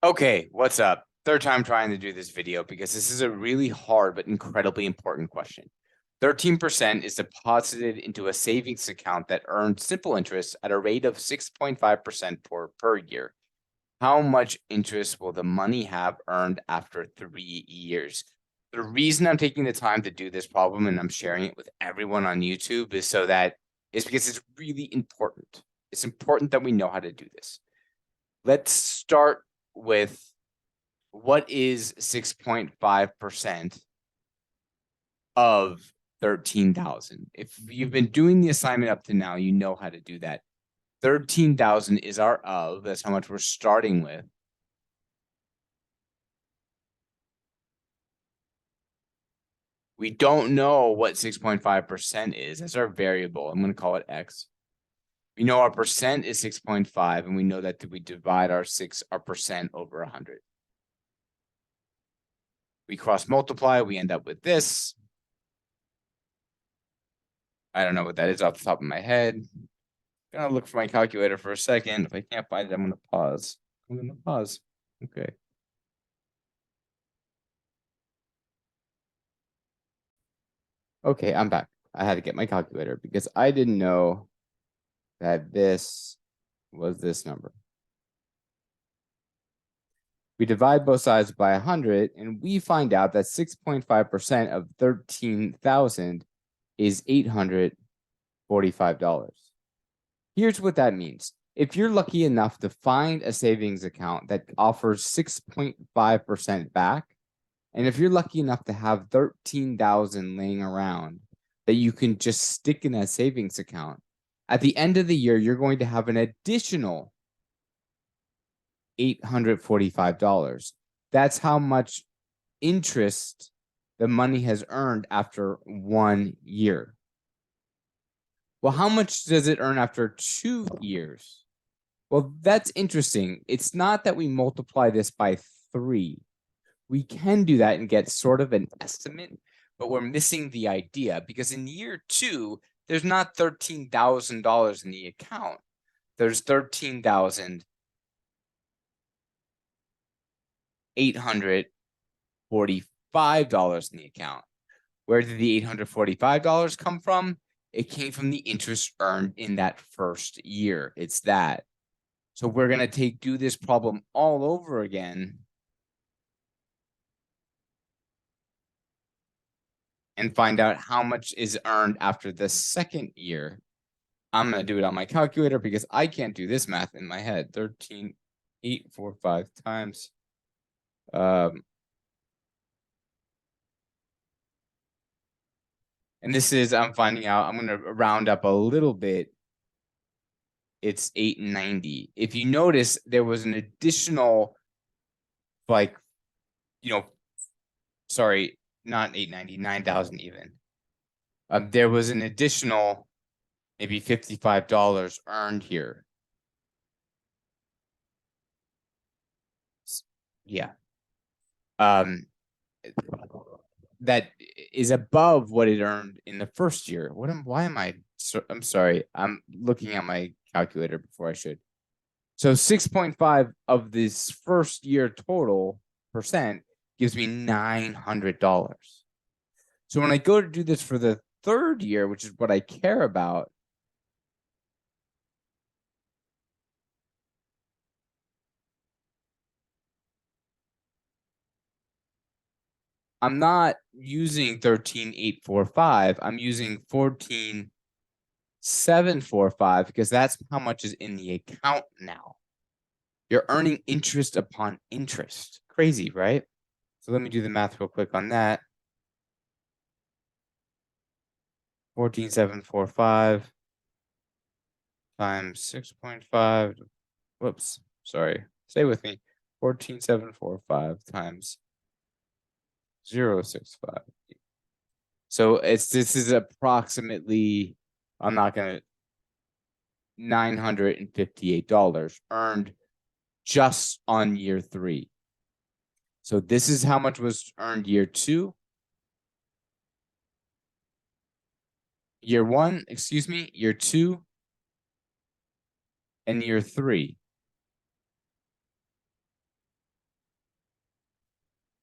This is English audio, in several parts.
Okay, what's up? Third time trying to do this video because this is a really hard but incredibly important question. 13% is deposited into a savings account that earns simple interest at a rate of 6.5% per year. How much interest will the money have earned after 3 years? The reason I'm taking the time to do this problem and I'm sharing it with everyone on YouTube is because it's really important. It's important that we know how to do this. Let's start with what is 6.5% of 13,000? If you've been doing the assignment up to now, you know how to do that. 13,000 is our of, that's how much we're starting with. We don't know what 6.5% is. That's our variable. I'm going to call it X. We know our percent is 6.5, and we know that we divide our percent over 100. We cross multiply, we end up with this. I don't know what that is off the top of my head. Gonna look for my calculator for a second. If I can't find it, I'm gonna pause. Okay. Okay, I'm back. I had to get my calculator because I didn't know that this was this number. We divide both sides by 100, and we find out that 6.5% of 13,000 is $845. Here's what that means. If you're lucky enough to find a savings account that offers 6.5% back, and if you're lucky enough to have 13,000 laying around that you can just stick in a savings account, at the end of the year, you're going to have an additional $845. That's how much interest the money has earned after 1 year. Well, how much does it earn after 2 years? Well, that's interesting. It's not that we multiply this by 3. We can do that and get sort of an estimate, but we're missing the idea because in year 2, there's not $13,000 in the account. There's $13,845 in the account. Where did the $845 come from? It came from the interest earned in that first year. It's that. So we're going to do this problem all over again and find out how much is earned after the second year. I'm going to do it on my calculator because I can't do this math in my head. 13,845 times. And this is, I'm finding out, I'm going to round up a little bit. It's 890. If you notice, there was an additional, sorry, not 890, 9,000 even. There was an additional maybe $55 earned here. Yeah. That is above what it earned in the first year. I'm sorry. I'm looking at my calculator before I should. So 6.5 of this first year total percent gives me $900. So when I go to do this for the third year, which is what I care about, I'm not using 13,845. I'm using 14,745 because that's how much is in the account now. You're earning interest upon interest. Crazy, right? So let me do the math real quick on that. 14,745 times 6.5. Whoops, sorry. Stay with me. 14,745 times 0.65. So this is approximately, I'm not gonna, $958 earned just on year 3. So this is how much was earned year 2. Year 1, excuse me, year 2, and year 3.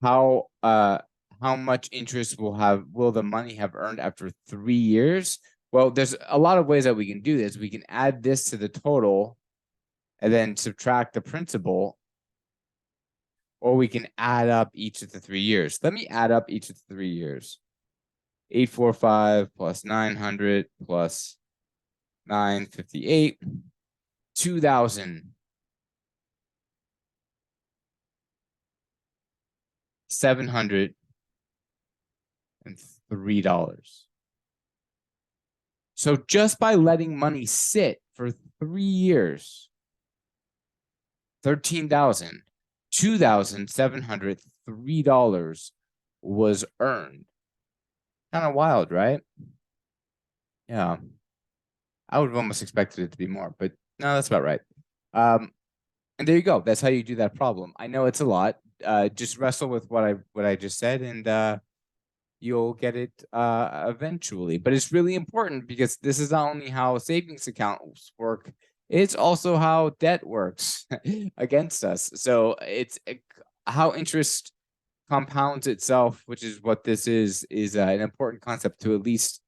how much interest will the money have earned after 3 years? Well, there's a lot of ways that we can do this. We can add this to the total and then subtract the principal, or we can add up each of the 3 years. Let me add up each of the 3 years. 845 plus 900 plus 958, 2,000. $703. So just by letting money sit for 3 years, 13,000, $2,703 was earned. Kind of wild, right? Yeah. I would have almost expected it to be more, but no, that's about right. And there you go. That's how you do that problem. I know it's a lot. Just wrestle with what I just said, and you'll get it eventually. But it's really important because this is not only how savings accounts work, it's also how debt works against us. So it's how interest compounds itself, which is what this is an important concept to at least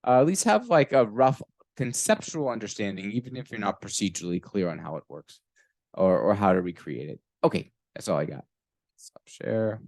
have like a rough conceptual understanding, even if you're not procedurally clear on how it works or how to recreate it. Okay, that's all I got. Stop share.